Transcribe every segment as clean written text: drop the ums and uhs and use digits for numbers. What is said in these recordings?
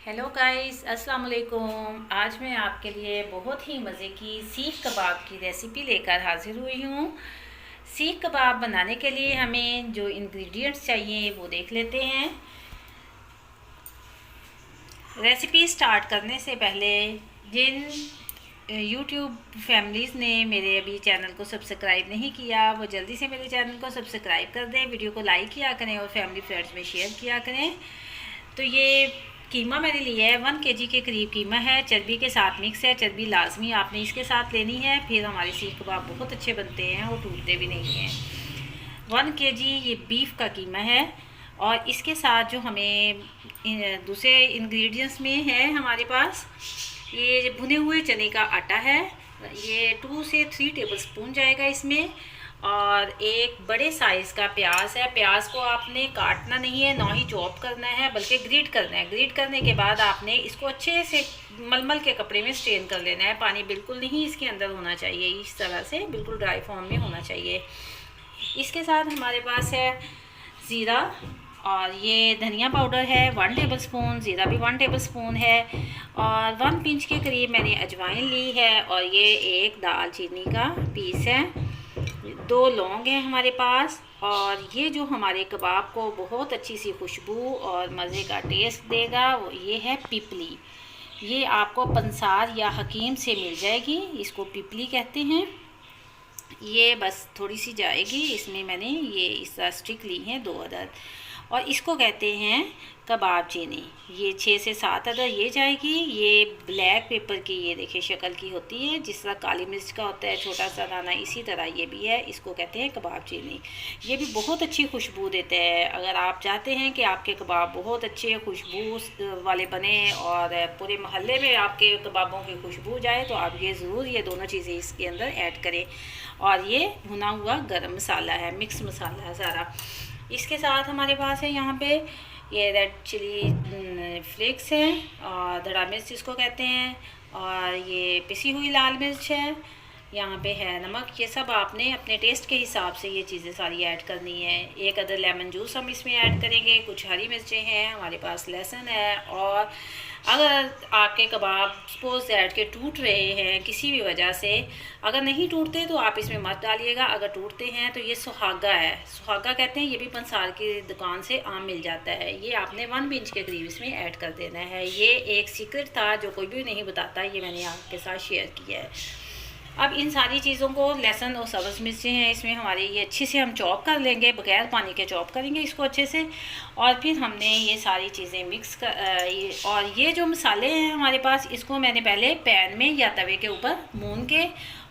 Hello guys, अस्सलाम वालेकुम। आज मैं आपके लिए बहुत ही मज़े की सीख कबाब की रेसिपी लेकर हाजिर हुई हूँ। सीख कबाब बनाने के लिए हमें जो इंग्रेडिएंट्स चाहिए वो देख लेते हैं। रेसिपी स्टार्ट करने से पहले जिन यूट्यूब फैमिलीज़ ने मेरे अभी चैनल को सब्सक्राइब नहीं किया वो जल्दी से मेरे चैनल को सब्सक्राइब कर दें, वीडियो को लाइक किया करें और फैमिली फ्रेंड्स में शेयर किया करें। तो ये कीमा मैंने लिया है, 1 केजी के करीब कीमा है। चर्बी के साथ मिक्स है, चर्बी लाजमी आपने इसके साथ लेनी है, फिर हमारे सीख कबाब बहुत अच्छे बनते हैं और टूटते भी नहीं हैं। 1 केजी ये बीफ का कीमा है और इसके साथ जो हमें दूसरे इंग्रेडिएंट्स में है हमारे पास ये भुने हुए चने का आटा है। ये 2 से 3 टेबलस्पून जाएगा इसमें। और एक बड़े साइज़ का प्याज है। प्याज को आपने काटना नहीं है, ना ही चॉप करना है, बल्कि ग्रेट करना है। ग्रेट करने के बाद आपने इसको अच्छे से मलमल के कपड़े में स्ट्रेन कर लेना है। पानी बिल्कुल नहीं इसके अंदर होना चाहिए, इस तरह से बिल्कुल ड्राई फॉर्म में होना चाहिए। इसके साथ हमारे पास है ज़ीरा और ये धनिया पाउडर है 1 टेबलस्पून, ज़ीरा भी 1 टेबलस्पून है और 1 पिंच के करीब मैंने अजवाइन ली है और ये एक दालचीनी का पीस है। 2 लौंग हैं हमारे पास। और ये जो हमारे कबाब को बहुत अच्छी सी खुशबू और मज़े का टेस्ट देगा वो ये है पिपली। ये आपको पंसार या हकीम से मिल जाएगी, इसको पिपली कहते हैं। ये बस थोड़ी सी जाएगी इसमें। मैंने ये इस तरह स्टिक ली हैं 2 अदद और इसको कहते हैं कबाब चीनी। ये 6 से 7 अदद ये जाएगी। ये ब्लैक पेपर की ये देखिए शक्ल की होती है, जिस तरह काली मिर्च का होता है छोटा सा दाना, इसी तरह ये भी है। इसको कहते हैं कबाब चीनी। ये भी बहुत अच्छी खुशबू देता है। अगर आप चाहते हैं कि आपके कबाब बहुत अच्छे खुशबू वाले बने और पूरे मोहल्ले में आपके कबाबों की खुशबू जाए तो आप ये ज़रूर ये दोनों चीज़ें इसके अंदर ऐड करें। और ये भुना हुआ गरम मसाला है, मिक्स मसाला है सारा। इसके साथ हमारे पास है यहाँ पे ये रेड चिली फ्लेक्स है और धड़ा मिर्च इसको कहते हैं, और ये पिसी हुई लाल मिर्च है। यहाँ पे है नमक। ये सब आपने अपने टेस्ट के हिसाब से ये चीज़ें सारी ऐड करनी है। 1 अदद लेमन जूस हम इसमें ऐड करेंगे। कुछ हरी मिर्चें हैं हमारे पास, लहसुन है। और अगर आपके कबाब सपोज दैट के टूट रहे हैं किसी भी वजह से, अगर नहीं टूटते तो आप इसमें मत डालिएगा। अगर टूटते हैं तो ये सुहागा है, सुहागा कहते हैं। ये भी पंसार की दुकान से आम मिल जाता है। ये आपने 1 पिंच के करीब इसमें ऐड कर देना है। ये एक सीक्रेट था जो कोई भी नहीं बताता, ये मैंने आपके साथ शेयर किया है। अब इन सारी चीज़ों को, लहसुन और सब्ज़ मिर्चें हैं इसमें हमारी, ये अच्छे से हम चॉप कर लेंगे, बगैर पानी के चॉप करेंगे इसको अच्छे से। और फिर हमने ये सारी चीज़ें मिक्स कर और ये जो मसाले हैं हमारे पास, इसको मैंने पहले पैन में या तवे के ऊपर भून के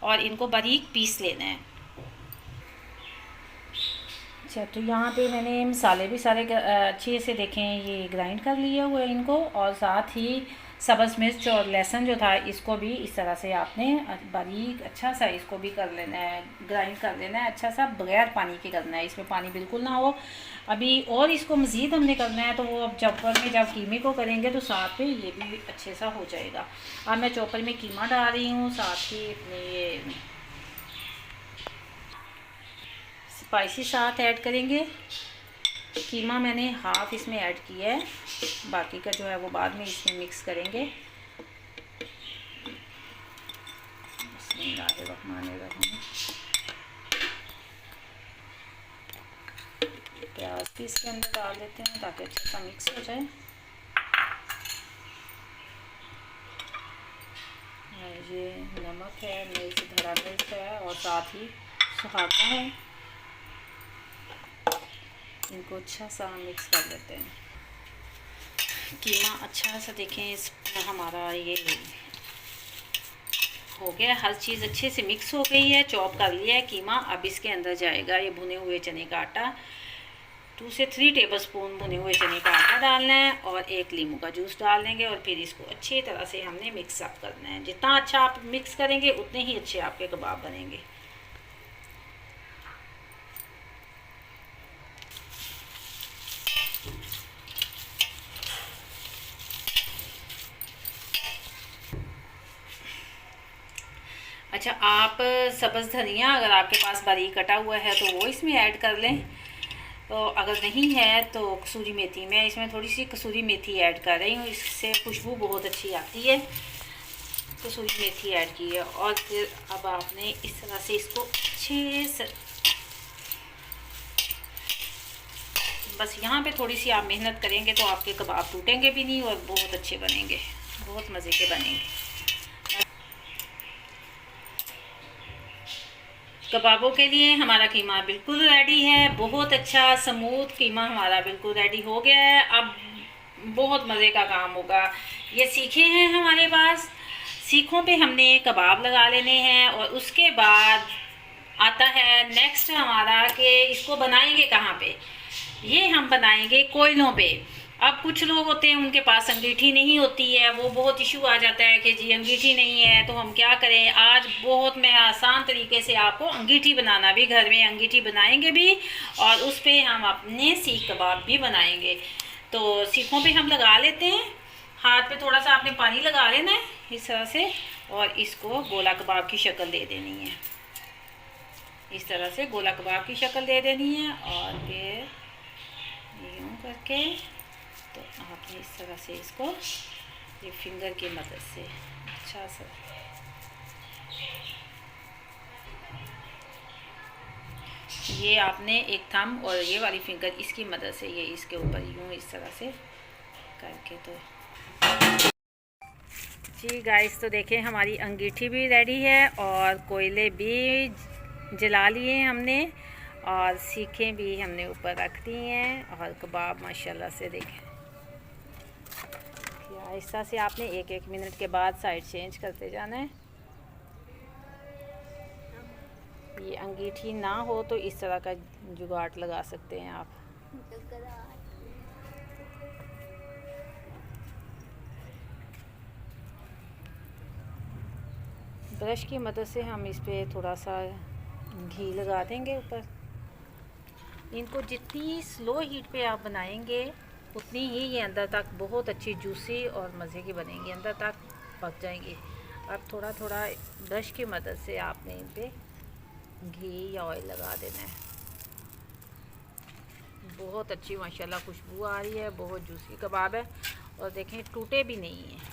और इनको बारीक पीस लेना है। अच्छा, तो यहाँ पे मैंने मसाले भी सारे अच्छे से देखें ये ग्राइंड कर लिए हुए इनको, और साथ ही सब्ज़ मिर्च और लहसुन जो था इसको भी इस तरह से आपने बारीक अच्छा सा इसको भी कर लेना है, ग्राइंड कर लेना है अच्छा सा, बगैर पानी के करना है। इसमें पानी बिल्कुल ना हो अभी। और इसको मज़ीद हमने करना है तो वो अब चॉपर में जब कीमे को करेंगे तो साथ में ये भी अच्छे सा हो जाएगा। अब मैं चॉपर में कीमा डाल रही हूँ, साथ ही अपने ये स्पाइसी साथ ऐड करेंगे। कीमा मैंने हाफ़ इसमें ऐड किया है, बाकी का जो है वो बाद में इसमें मिक्स करेंगे। बिस्मिल्लाहिर्रहमानिर्रहीम। प्याज भी इसके अंदर डाल देते हैं ताकि अच्छा सा मिक्स हो जाए। ये नमक है, मिर्च, धड़ा मिर्च है और साथ ही सुहागा है। इनको अच्छा सा मिक्स कर देते हैं। कीमा अच्छा सा देखें इस हमारा ये हो गया, हर चीज़ अच्छे से मिक्स हो गई है, चॉप कर लिया है कीमा। अब इसके अंदर जाएगा ये भुने हुए चने का आटा। 2 से 3 टेबलस्पून भुने हुए चने का आटा डालना है और 1 नींबू का जूस डाल देंगे और फिर इसको अच्छी तरह से हमने मिक्स अप करना है। जितना अच्छा आप मिक्स करेंगे उतने ही अच्छे आपके कबाब बनेंगे। अच्छा, आप सब्ज़ धनिया अगर आपके पास बारीक कटा हुआ है तो वो इसमें ऐड कर लें। तो अगर नहीं है तो कसूरी मेथी, मैं इसमें थोड़ी सी कसूरी मेथी ऐड कर रही हूँ, इससे खुशबू बहुत अच्छी आती है। कसूरी मेथी ऐड की है और फिर अब आपने इस तरह से इसको अच्छे से, बस यहाँ पे थोड़ी सी आप मेहनत करेंगे तो आपके कबाब टूटेंगे भी नहीं और बहुत अच्छे बनेंगे, बहुत मज़े के बनेंगे। कबाबों के लिए हमारा कीमा बिल्कुल रेडी है, बहुत अच्छा स्मूथ कीमा हमारा बिल्कुल रेडी हो गया है। अब बहुत मज़े का काम होगा। ये सीखे हैं हमारे पास, सीखों पे हमने कबाब लगा लेने हैं और उसके बाद आता है नेक्स्ट हमारा कि इसको बनाएंगे कहाँ पे। ये हम बनाएंगे कोयलों पे। अब कुछ लोग होते हैं उनके पास अंगीठी नहीं होती है, वो बहुत इशू आ जाता है कि जी अंगीठी नहीं है तो हम क्या करें। आज बहुत मैं आसान तरीके से आपको अंगीठी बनाना भी, घर में अंगीठी बनाएंगे भी और उस पर हम अपने सीख कबाब भी बनाएंगे। तो सीखों पे हम लगा लेते हैं, हाथ पे थोड़ा सा आपने पानी लगा लेना है इस तरह से और इसको गोला कबाब की शक्ल दे देनी है। इस तरह से गोला कबाब की शक्ल दे देनी है और फिर यूँ करके तो आपने इस तरह से इसको ये फिंगर की मदद से अच्छा सा ये आपने एक थंब और ये वाली फिंगर इसकी मदद से ये इसके ऊपर यूँ इस तरह से करके। तो जी गाइस, तो देखें हमारी अंगीठी भी रेडी है और कोयले भी जला लिए हमने और सीखें भी हमने ऊपर रख दी हैं और कबाब माशाल्लाह से देखें आहिस्ता से आपने एक एक मिनट के बाद साइड चेंज करते जाना है। ये अंगीठी ना हो तो इस तरह का जुगाड़ लगा सकते हैं आप। ब्रश की मदद से हम इस पे थोड़ा सा घी लगा देंगे ऊपर। इनको जितनी स्लो हीट पे आप बनाएंगे उतनी ही ये अंदर तक बहुत अच्छी जूसी और मज़े की बनेंगी, अंदर तक पक जाएंगी। अब थोड़ा थोड़ा ब्रश की मदद से आपने इन पे घी या ऑयल लगा देना है। बहुत अच्छी माशाल्लाह खुशबू आ रही है, बहुत जूसी कबाब है और देखें टूटे भी नहीं हैं।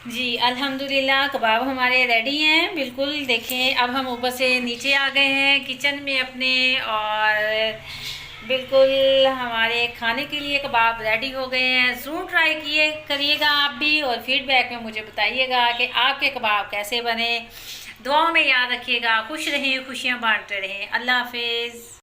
जी अल्हम्दुलिल्लाह कबाब हमारे रेडी हैं बिल्कुल। देखें अब हम ऊपर से नीचे आ गए हैं किचन में अपने और बिल्कुल हमारे खाने के लिए कबाब रेडी हो गए हैं। ज़रूर ट्राई करिएगा आप भी और फीडबैक में मुझे बताइएगा कि आपके कबाब कैसे बने। दुआओं में याद रखिएगा। खुश रहें, खुशियाँ बांटते रहें। अल्लाह हाफिज़।